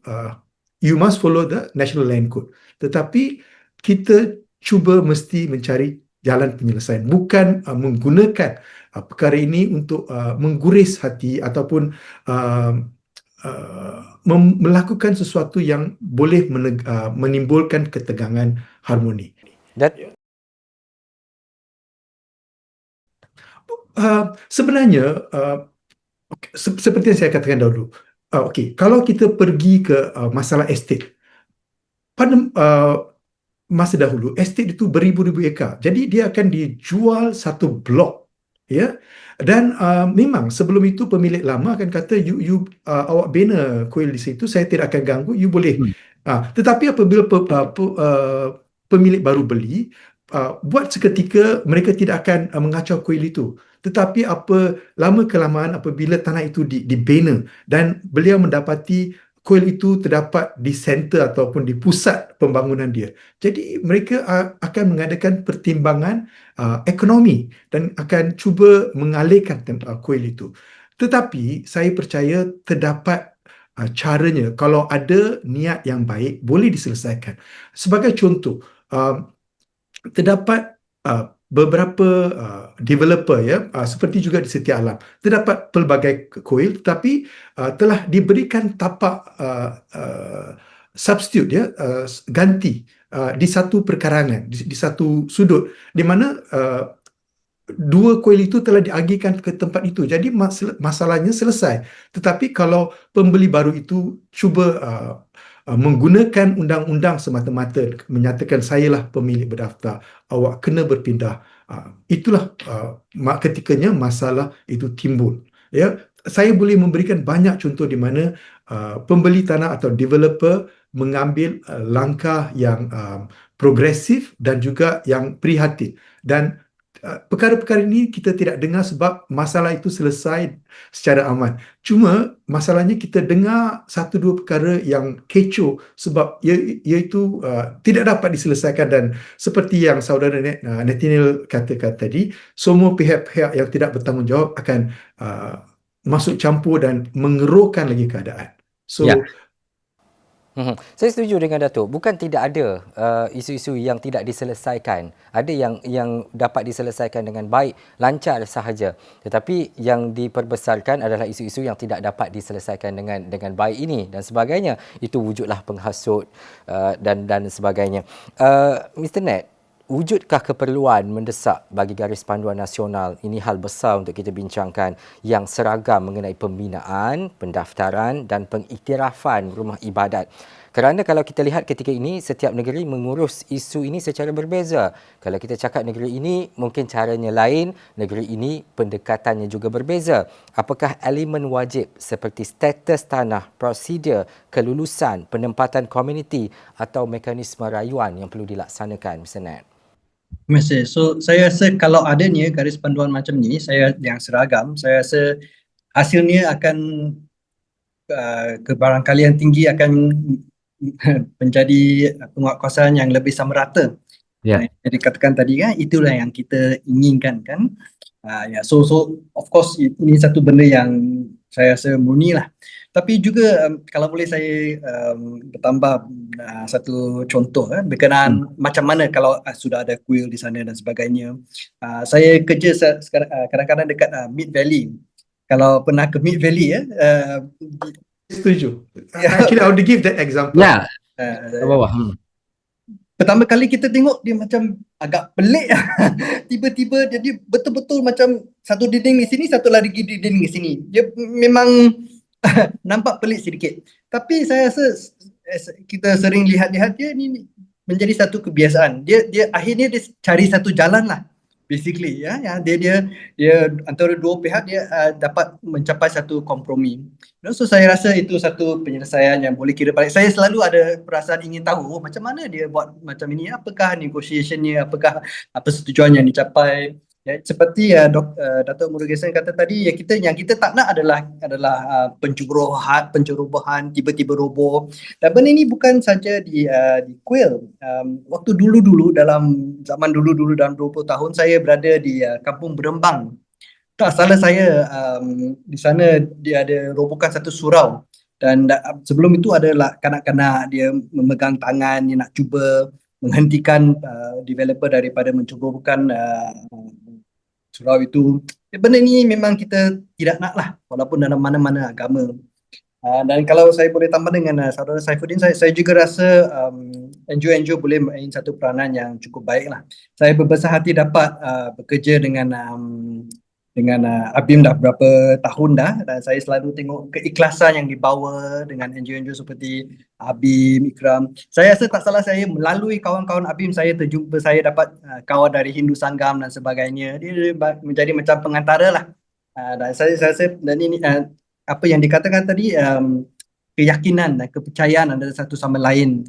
you must follow the National Land Code. Tetapi kita cuba mesti mencari jalan penyelesaian, bukan menggunakan perkara ini untuk mengguris hati ataupun melakukan sesuatu yang boleh menimbulkan ketegangan harmoni. Sebenarnya seperti yang saya katakan dahulu, kalau kita pergi ke masalah estate, pada masa dahulu estate itu beribu-ribu ekar, jadi dia akan dijual satu blok, ya. Dan memang sebelum itu pemilik lama akan kata awak bina kuil di situ, saya tidak akan ganggu, you boleh. Tetapi apabila pemilik baru beli, buat seketika mereka tidak akan mengacau kuil itu. Tetapi lama kelamaan apabila tanah itu dibina dan beliau mendapati kuil itu terdapat di center ataupun di pusat pembangunan dia, jadi mereka akan mengadakan pertimbangan ekonomi dan akan cuba mengalihkan kuil itu. Tetapi saya percaya terdapat caranya. Kalau ada niat yang baik, boleh diselesaikan. Sebagai contoh, terdapat beberapa developer, ya, seperti juga di Setia Alam, terdapat pelbagai kuil tetapi telah diberikan tapak substitute, ya, ganti di satu perkarangan, di satu sudut, di mana dua kuil itu telah diagihkan ke tempat itu. Jadi masalahnya selesai. Tetapi kalau pembeli baru itu cuba menggunakan undang-undang semata-mata, menyatakan sayalah pemilik berdaftar, awak kena berpindah, itulah ketikanya masalah itu timbul. Ya, saya boleh memberikan banyak contoh di mana pembeli tanah atau developer mengambil langkah yang progresif dan juga yang prihatin, dan perkara-perkara ini kita tidak dengar sebab masalah itu selesai secara aman. Cuma masalahnya kita dengar satu dua perkara yang kecoh sebab iaitu tidak dapat diselesaikan, dan seperti yang saudara Nathaniel katakan tadi, semua pihak-pihak yang tidak bertanggungjawab akan masuk campur dan mengeruhkan lagi keadaan. Saya setuju dengan Datuk. Bukan tidak ada isu-isu yang tidak diselesaikan. Ada yang dapat diselesaikan dengan baik, lancar sahaja. Tetapi yang diperbesarkan adalah isu-isu yang tidak dapat diselesaikan dengan baik ini dan sebagainya. Itu wujudlah penghasut dan sebagainya. Mr. Nat, wujudkah keperluan mendesak bagi garis panduan nasional, ini hal besar untuk kita bincangkan, yang seragam mengenai pembinaan, pendaftaran dan pengiktirafan rumah ibadat? Kerana kalau kita lihat ketika ini, setiap negeri mengurus isu ini secara berbeza. Kalau kita cakap negeri ini, mungkin caranya lain, negeri ini pendekatannya juga berbeza. Apakah elemen wajib seperti status tanah, prosedur, kelulusan, penempatan komuniti atau mekanisme rayuan yang perlu dilaksanakan, Mr. Nat? Terima kasih. So, saya rasa kalau adanya garis panduan macam ni, yang seragam, saya rasa hasilnya akan kebarangkalian tinggi akan menjadi penguatkuasaan yang lebih sama rata. Jadi katakan tadi kan, itulah yang kita inginkan kan. So of course ini satu benda yang saya rasa murni lah. Tapi juga kalau boleh saya bertambah satu contoh berkenaan macam mana kalau sudah ada kuil di sana dan sebagainya. Saya kerja kadang-kadang dekat Mid Valley. Kalau pernah ke Mid Valley Setuju. Actually, I would give that example. Ya, bawah. Pertama kali kita tengok dia macam agak pelik. Tiba-tiba jadi betul-betul macam satu dinding di sini, satu lagi dinding di sini. Dia memang nampak pelik sedikit. Tapi saya rasa kita sering lihat-lihat dia ni menjadi satu kebiasaan. Dia akhirnya dia cari satu jalan lah. Basically dia antara dua pihak dia dapat mencapai satu kompromi. So saya rasa itu satu penyelesaian yang boleh kira balik. Saya selalu ada perasaan ingin tahu macam mana dia buat macam ini, apakah negotiationnya, apakah apa persetujuan yang dicapai. Seperti Dato' Murugesan kata tadi, yang kita tak nak adalah pencerobohan tiba-tiba roboh. Dan benda ini bukan saja di kuil. Waktu dulu-dulu dalam 20 tahun saya berada di Kampung Berembang. Tak salah saya di sana dia ada robohkan satu surau, dan sebelum itu adalah kanak-kanak dia memegang tangan, dia nak cuba menghentikan developer daripada mencerobohkan surau itu. Benda ni memang kita tidak nak lah, walaupun dalam mana-mana agama. Dan kalau saya boleh tambah dengan Saudara Saifuddin, saya juga rasa NGO boleh main satu peranan yang cukup baik lah. Saya berbesar hati dapat bekerja dengan Abim dah berapa tahun dah, dan saya selalu tengok keikhlasan yang dibawa dengan NGO seperti Abim, Ikram. Saya rasa tak salah saya melalui kawan-kawan Abim saya dapat kawan dari Hindu Sanggam dan sebagainya. Dia menjadi macam pengantara lah. Dan saya rasa dan ini apa yang dikatakan tadi, keyakinan dan kepercayaan antara satu sama lain.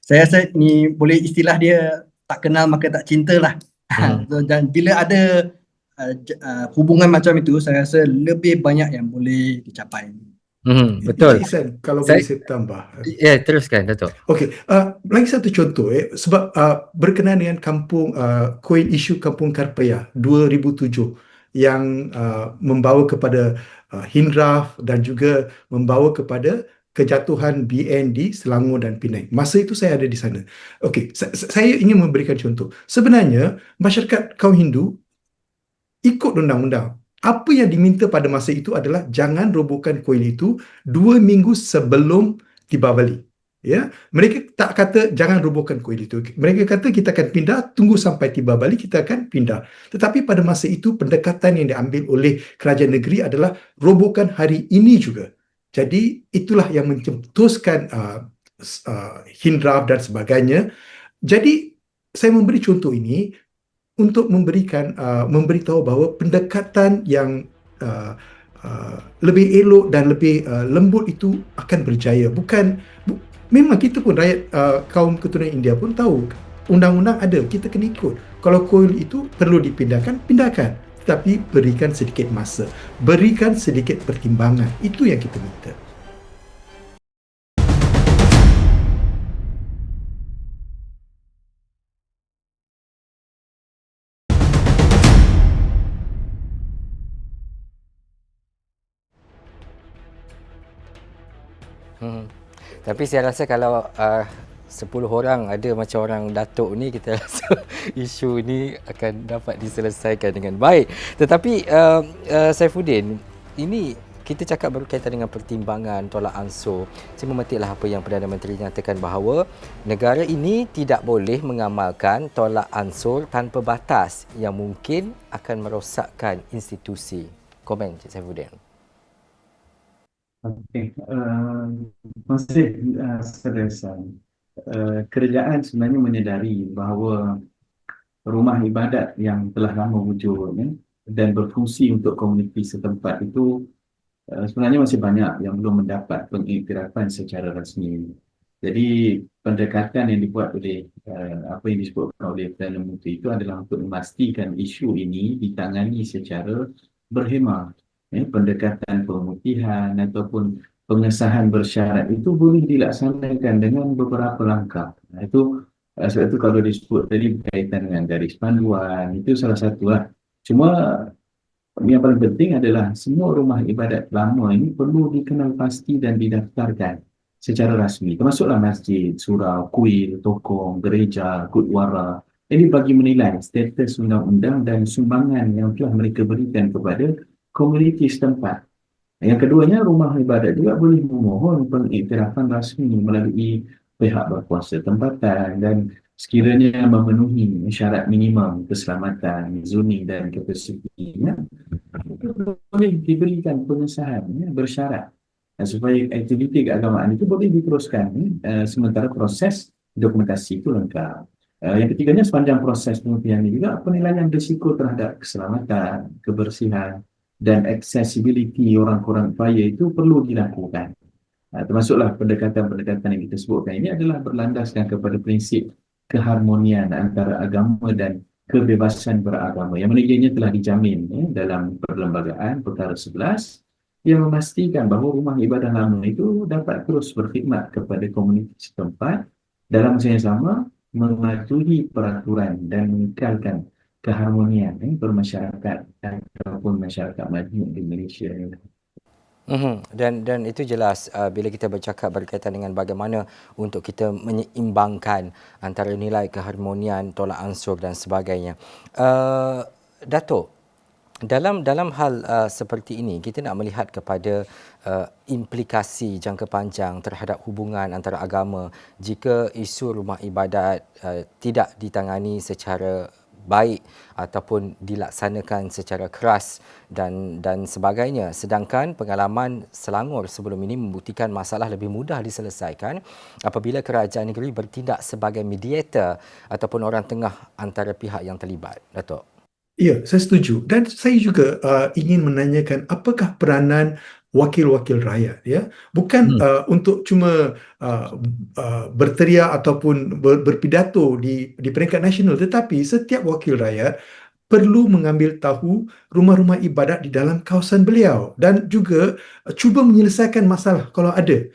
Saya rasa ini boleh istilah dia tak kenal maka tak cinta lah. Dan bila ada hubungan macam itu, saya rasa lebih banyak yang boleh dicapai. Betul. Kalau boleh saya tambah. Ya, teruskan Dato'. Okey, lagi satu contoh sebab berkenaan dengan kuil isu Kampung Karpaya 2007 yang membawa kepada hinraf dan juga membawa kepada kejatuhan BN di Selangor dan Penang. Masa itu saya ada di sana. Okey, saya ingin memberikan contoh. Sebenarnya masyarakat kaum Hindu ikut undang-undang. Apa yang diminta pada masa itu adalah jangan robohkan kuil itu 2 minggu sebelum Deepavali. Ya, mereka tak kata jangan robohkan kuil itu. Mereka kata kita akan pindah, tunggu sampai Deepavali kita akan pindah. Tetapi pada masa itu pendekatan yang diambil oleh kerajaan negeri adalah robohkan hari ini juga. Jadi itulah yang mencetuskan hinraf dan sebagainya. Jadi saya memberi contoh ini untuk memberitahu bahawa pendekatan yang lebih elok dan lebih lembut itu akan berjaya. Memang kita pun rakyat kaum keturunan India pun tahu undang-undang ada, kita kena ikut. Kalau kuil itu perlu dipindahkan, pindahkan. Tapi berikan sedikit masa, berikan sedikit pertimbangan. Itu yang kita minta. Tapi saya rasa kalau 10 orang ada macam orang Datuk ni, kita rasa isu ni akan dapat diselesaikan dengan baik. Tetapi Saifuddin, ini kita cakap berkaitan dengan pertimbangan tolak ansur. Saya memetiklah apa yang Perdana Menteri nyatakan bahawa negara ini tidak boleh mengamalkan tolak ansur tanpa batas yang mungkin akan merosakkan institusi. Komen Cik Saifuddin. Okey, masih Saudara Sam. Kerajaan sebenarnya menyedari bahawa rumah ibadat yang telah lama wujud dan berfungsi untuk komuniti setempat itu sebenarnya masih banyak yang belum mendapat pengiktirafan secara rasmi. Jadi pendekatan yang dibuat oleh apa yang disebutkan oleh Perdana Menteri itu adalah untuk memastikan isu ini ditangani secara berhemah. Pendekatan pemutihan ataupun pengesahan bersyarat itu boleh dilaksanakan dengan beberapa langkah. Itu sebab itu kalau disebut tadi berkaitan dengan garis panduan, itu salah satu lah. Cuma yang paling penting adalah semua rumah ibadat lama ini perlu dikenal pasti dan didaftarkan secara rasmi. Termasuklah masjid, surau, kuil, tokong, gereja, gurdwara. Ini bagi menilai status undang-undang dan sumbangan yang telah mereka berikan kepada komuniti setempat. Yang keduanya, rumah ibadat juga boleh memohon pengiktirafan rasmi melalui pihak berkuasa tempatan dan sekiranya memenuhi syarat minimum keselamatan, zoning dan kapasitinya, boleh diberikan pengesahan bersyarat supaya aktiviti keagamaan itu boleh diteruskan sementara proses dokumentasi itu lengkap. Yang ketiganya, sepanjang proses pemutihan ini juga penilaian risiko terhadap keselamatan, kebersihan dan accessibility orang-orang kaya itu perlu dilakukan. Termasuklah pendekatan-pendekatan yang kita sebutkan ini adalah berlandaskan kepada prinsip keharmonian antara agama dan kebebasan beragama yang mana ianya telah dijamin dalam Perlembagaan Perkara 11 yang memastikan bahawa rumah ibadah lama itu dapat terus berkhidmat kepada komuniti setempat dalam masa yang sama mematuhi peraturan dan mengekalkan keharmonian bermasyarakat ataupun masyarakat maju di Malaysia. Dan itu jelas bila kita bercakap berkaitan dengan bagaimana untuk kita menyeimbangkan antara nilai keharmonian, tolak ansur dan sebagainya. Dato', dalam hal seperti ini kita nak melihat kepada implikasi jangka panjang terhadap hubungan antara agama jika isu rumah ibadat tidak ditangani secara baik ataupun dilaksanakan secara keras dan sebagainya. Sedangkan pengalaman Selangor sebelum ini membuktikan masalah lebih mudah diselesaikan apabila kerajaan negeri bertindak sebagai mediator ataupun orang tengah antara pihak yang terlibat. Dato'. Ya, saya setuju. Dan saya juga ingin menanyakan apakah peranan wakil-wakil rakyat, ya, bukan untuk cuma berteriak ataupun berpidato di peringkat nasional, tetapi setiap wakil rakyat perlu mengambil tahu rumah-rumah ibadat di dalam kawasan beliau dan juga cuba menyelesaikan masalah kalau ada.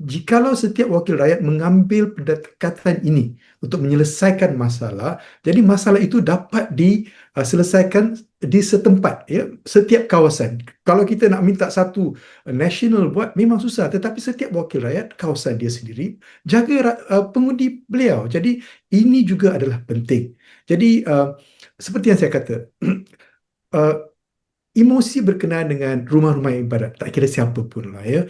Jikalau setiap wakil rakyat mengambil pendekatan ini untuk menyelesaikan masalah, jadi masalah itu dapat diselesaikan di setempat, ya, setiap kawasan. Kalau kita nak minta satu national buat memang susah, tetapi setiap wakil rakyat kawasan dia sendiri jaga pengundi beliau. Jadi ini juga adalah penting. Jadi seperti yang saya kata, emosi berkenaan dengan rumah-rumah ibadat, tak kira siapa pun lah, ya,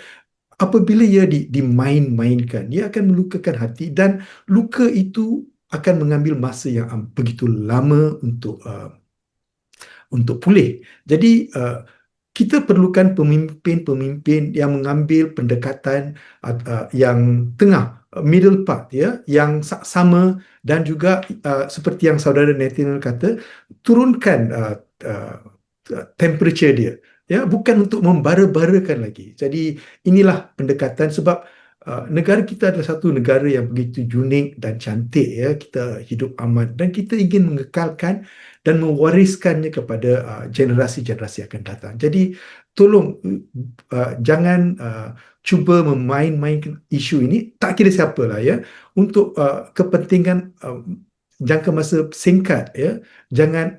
apabila ia dimain-mainkan, ia akan melukakan hati dan luka itu akan mengambil masa yang begitu lama untuk pulih. Jadi kita perlukan pemimpin-pemimpin yang mengambil pendekatan yang tengah, middle path, ya, yang sama dan juga seperti yang saudara Nathaniel kata, turunkan temperature dia. Ya, bukan untuk membara-barakan lagi. Jadi inilah pendekatan sebab negara kita adalah satu negara yang begitu unik dan cantik, ya. Kita hidup aman dan kita ingin mengekalkan dan mewariskannya kepada generasi-generasi akan datang. Jadi tolong jangan cuba memain-mainkan isu ini, tak kira siapalah, ya, untuk kepentingan jangka masa singkat, ya. Jangan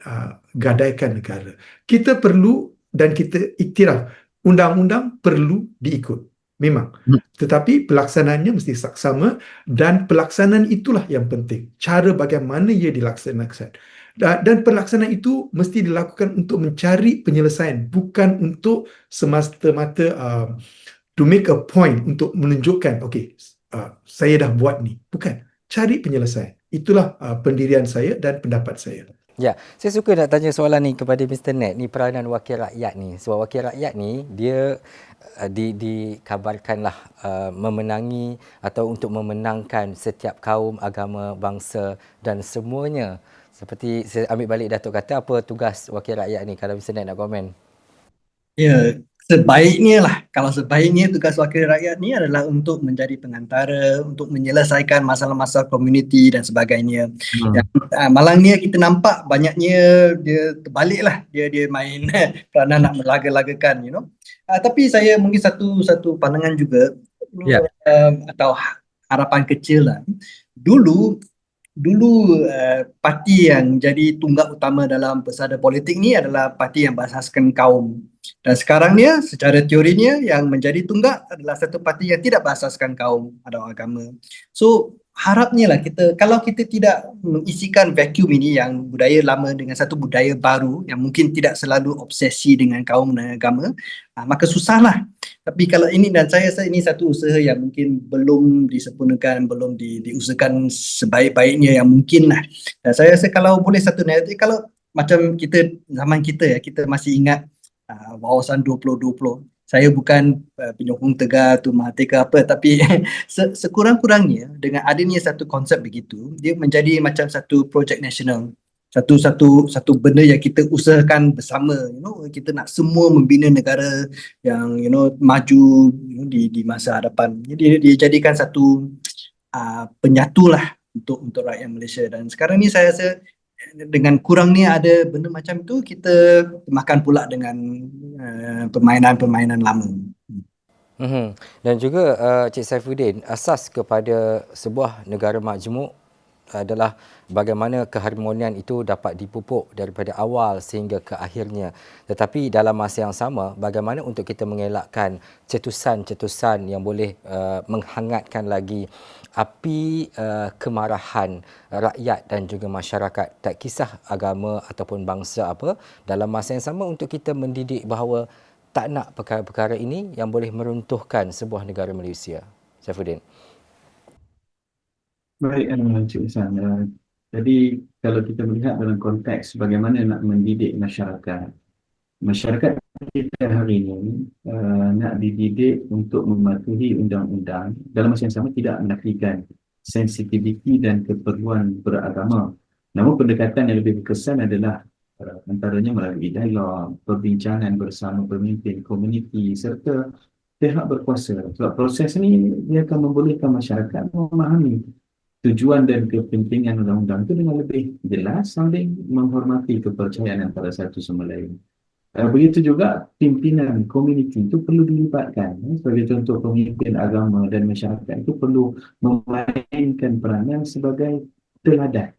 gadaikan negara. Kita perlu dan kita iktiraf undang-undang perlu diikut, memang. Tetapi pelaksanaannya mesti saksama dan pelaksanaan itulah yang penting. Cara bagaimana ia dilaksanakan. Dan pelaksanaan itu mesti dilakukan untuk mencari penyelesaian, bukan untuk semata-mata to make a point untuk menunjukkan, okey, saya dah buat ni. Bukan. Cari penyelesaian. Itulah pendirian saya dan pendapat saya. Ya, saya suka nak tanya soalan ni kepada Mr. Ned, ni peranan wakil rakyat ni. Sebab wakil rakyat ni, dia dikabarkanlah memenangi atau untuk memenangkan setiap kaum, agama, bangsa dan semuanya. Seperti saya ambil balik Datuk kata, apa tugas wakil rakyat ni? Kalau Mr. Ned nak komen. Ya, sebaiknya lah. Kalau sebaiknya tugas wakil rakyat ni adalah untuk menjadi pengantara, untuk menyelesaikan masalah-masalah komuniti dan sebagainya. Yang, malangnya kita nampak banyaknya dia terbalik lah. Dia main peranan nak melaga-lagakan, Tapi saya mungkin satu pandangan juga, atau harapan kecil lah. Dulu parti yang jadi tunggak utama dalam pesada politik ni adalah parti yang berasaskan kaum. Dan sekarang ni secara teorinya yang menjadi tunggak adalah satu parti yang tidak berasaskan kaum atau agama. So harapnya lah kalau kita tidak mengisikan vacuum ini, yang budaya lama dengan satu budaya baru yang mungkin tidak selalu obsesi dengan kaum dan agama, maka susahlah. Tapi kalau ini, dan saya rasa ini satu usaha yang mungkin belum disempurnakan, belum diusahakan sebaik-baiknya yang mungkin lah. Dan saya rasa kalau boleh satu narratif, kalau macam zaman kita masih ingat wawasan 2020. Saya bukan penyokong tegar tu Mahathir ke apa, tapi sekurang-kurangnya dengan adanya satu konsep begitu, dia menjadi macam satu projek nasional. Satu benda yang kita usahakan bersama, kita nak semua membina negara yang maju di masa hadapan. Jadi dia jadikan satu penyatulah untuk rakyat Malaysia. Dan sekarang ni saya rasa dengan kurangnya ada benda macam tu, kita makan pula dengan permainan-permainan lama. Dan juga Cik Saifuddin, asas kepada sebuah negara majmuk adalah bagaimana keharmonian itu dapat dipupuk daripada awal sehingga ke akhirnya. Tetapi dalam masa yang sama, bagaimana untuk kita mengelakkan cetusan-cetusan yang boleh menghangatkan lagi api kemarahan rakyat dan juga masyarakat, tak kisah agama ataupun bangsa apa, dalam masa yang sama untuk kita mendidik bahawa tak nak perkara-perkara ini yang boleh meruntuhkan sebuah negara Malaysia. Saifuddin. Baik, Encik Hasan. Jadi kalau kita melihat dalam konteks bagaimana nak mendidik masyarakat kita hari ini nak dididik untuk mematuhi undang-undang, dalam masa yang sama tidak menafikan sensitiviti dan keperluan beragama. Namun pendekatan yang lebih berkesan adalah antaranya melalui dialog, perbincangan bersama pemimpin komuniti serta pihak berkuasa. Sebab proses ini dia akan membolehkan masyarakat memahami tujuan dan kepentingan undang-undang itu dengan lebih jelas, saling menghormati kepercayaan antara satu sama lain. Begitu juga pimpinan komuniti itu perlu dilibatkan. Sebagai contoh, pemimpin agama dan masyarakat itu perlu memainkan peranan sebagai teladan.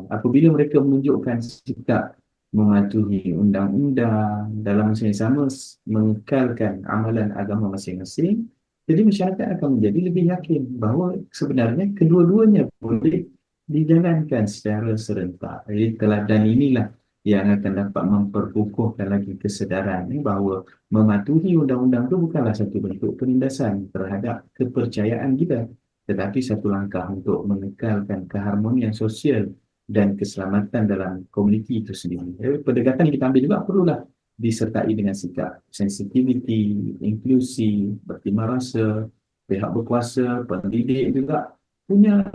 Apabila mereka menunjukkan sikap mematuhi undang-undang, dalam masa yang sama mengekalkan amalan agama masing-masing, jadi masyarakat akan menjadi lebih yakin bahawa sebenarnya kedua-duanya boleh dijalankan secara serentak. Jadi teladan inilah yang akan dapat memperkukuhkan lagi kesedaran bahawa mematuhi undang-undang itu bukanlah satu bentuk penindasan terhadap kepercayaan kita, tetapi satu langkah untuk mengekalkan keharmonian sosial dan keselamatan dalam komuniti itu sendiri. Pendekatan yang kita ambil juga perlulah disertai dengan sikap sensitiviti, inklusi, bertimbang rasa, pihak berkuasa, pendidik juga punya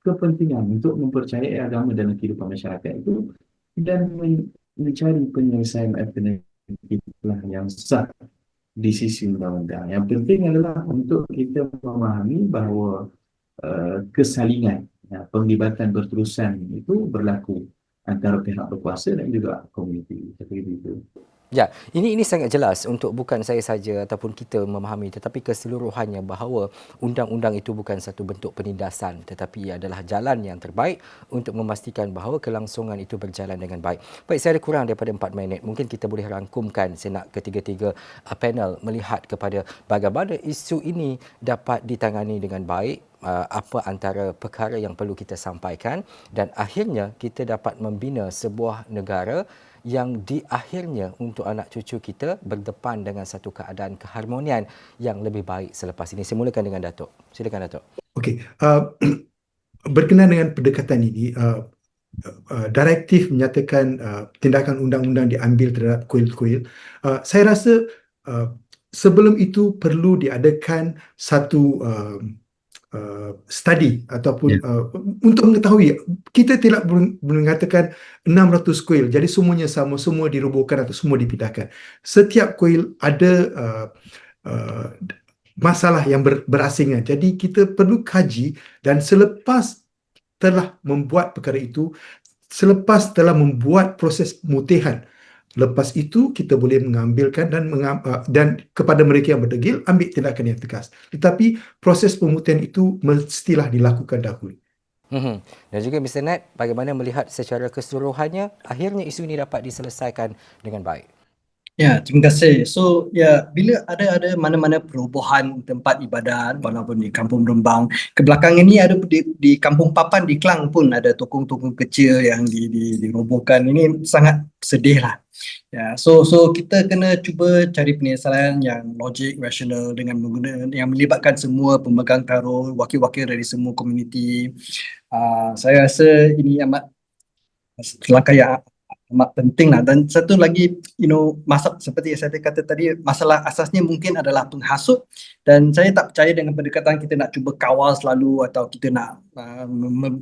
kepentingan untuk mempercayai agama dalam kehidupan masyarakat itu dan mencari penyelesaian alternatif yang sah di sisi undang-undang. Yang penting adalah untuk kita memahami bahawa kesalingan, penglibatan berterusan itu berlaku antara pihak berkuasa dan juga komuniti seperti itu. Ya, ini sangat jelas untuk bukan saya saja ataupun kita memahami, tetapi keseluruhannya bahawa undang-undang itu bukan satu bentuk penindasan, tetapi ia adalah jalan yang terbaik untuk memastikan bahawa kelangsungan itu berjalan dengan baik. Baik, saya ada kurang daripada 4 minit. Mungkin kita boleh rangkumkan. Saya nak ketiga-tiga panel melihat kepada bagaimana isu ini dapat ditangani dengan baik, apa antara perkara yang perlu kita sampaikan, dan akhirnya kita dapat membina sebuah negara yang di akhirnya untuk anak cucu kita berdepan dengan satu keadaan keharmonian yang lebih baik selepas ini. Saya mulakan dengan Datuk. Silakan Datuk. Okey, berkenaan dengan pendekatan ini, direktif menyatakan tindakan undang-undang diambil terhadap kuil-kuil. Saya rasa sebelum itu perlu diadakan satu study ataupun untuk mengetahui, kita tidak mengatakan 600 kuil jadi semuanya sama, semua dirobohkan atau semua dipindahkan. Setiap kuil ada masalah yang berasingan, jadi kita perlu kaji, dan selepas telah membuat perkara itu, selepas telah membuat proses pemutihan, lepas itu kita boleh mengambilkan dan kepada mereka yang berdegil ambil tindakan yang tegas. Tetapi proses pemutihan itu mestilah dilakukan dahulu. Dan juga Mr. Nat, bagaimana melihat secara keseluruhannya akhirnya isu ini dapat diselesaikan dengan baik? Ya, terima kasih. So, ya, bila ada mana-mana perubahan tempat ibadat, walaupun di Kampung Rembang, kebelakangan ini ada di Kampung Papan di Klang pun ada tokong-tokong kecil yang dirobohkan. Ini sangat sedih lah. Ya, so kita kena cuba cari penyelesaian yang logik, rasional dengan menggunakan yang melibatkan semua pemegang taruh, wakil-wakil dari semua komuniti. Saya rasa ini amat langkah yang amat penting lah. Dan satu lagi, seperti yang saya kata tadi, masalah asasnya mungkin adalah penghasut, dan saya tak percaya dengan pendekatan kita nak cuba kawal selalu atau kita nak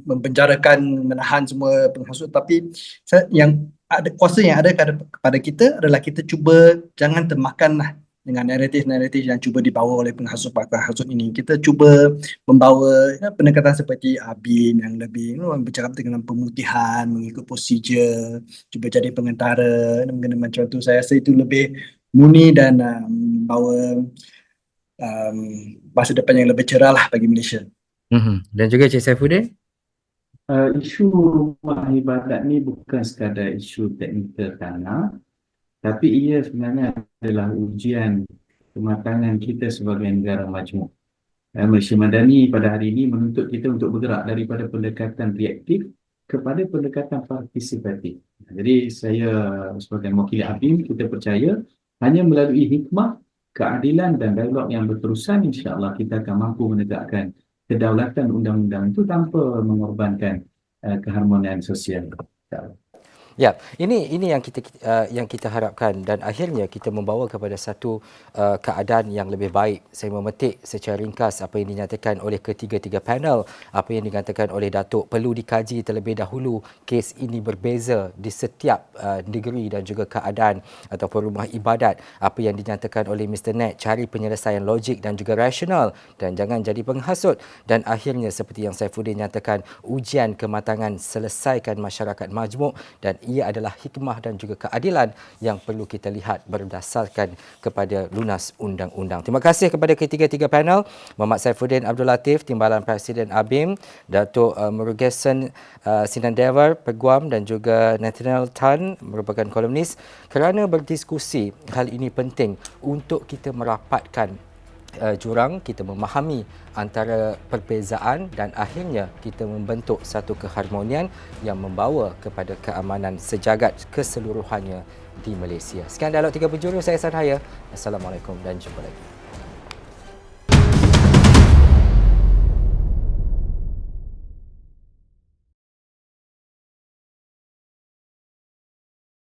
mempenjarakan, menahan semua penghasut. Tapi yang ada kuasa yang ada kepada kita adalah kita cuba jangan termakan lah dengan naratif-naratif yang cuba dibawa oleh penghasut ini. Kita cuba membawa pendekatan seperti ABIN yang lebih bercakap dengan pemutihan, mengikut prosedur, cuba jadi pengantara, macam tu. Saya rasa itu lebih murni dan membawa masa depan yang lebih cerah lah bagi Malaysia. Dan juga Cik Saifuddin? Isu rumah ibadat ni bukan sekadar isu teknikal tanah, tapi ia sebenarnya adalah ujian kematangan kita sebagai negara majmuk. Malaysia Madani pada hari ini menuntut kita untuk bergerak daripada pendekatan reaktif kepada pendekatan partisipatif. Jadi saya sebagai mewakili ABIM, kita percaya hanya melalui hikmah, keadilan dan dialog yang berterusan, insya-Allah kita akan mampu menegakkan kedaulatan undang-undang itu tanpa mengorbankan keharmonian sosial. Ya, ini yang kita harapkan, dan akhirnya kita membawa kepada satu keadaan yang lebih baik. Saya memetik secara ringkas apa yang dinyatakan oleh ketiga-tiga panel, apa yang dinyatakan oleh Datuk. Perlu dikaji terlebih dahulu, kes ini berbeza di setiap negeri dan juga keadaan ataupun rumah ibadat. Apa yang dinyatakan oleh Mr. Nat, cari penyelesaian logik dan juga rasional dan jangan jadi penghasut. Dan akhirnya seperti yang Saifuddin nyatakan, ujian kematangan selesaikan masyarakat majmuk, dan ia adalah hikmah dan juga keadilan yang perlu kita lihat berdasarkan kepada lunas undang-undang. Terima kasih kepada ketiga-tiga panel, Muhammad Saifuddin Abdul Latif, Timbalan Presiden ABIM, Datuk Murugesan Sinandevar, Peguam, dan juga Nathaniel Tan, merupakan kolumnis, kerana berdiskusi. Hal ini penting untuk kita merapatkan jurang, kita memahami antara perbezaan dan akhirnya kita membentuk satu keharmonian yang membawa kepada keamanan sejagat keseluruhannya di Malaysia. Sekian Dialog 3 Penjuru, saya Sanhaya. Assalamualaikum dan jumpa lagi.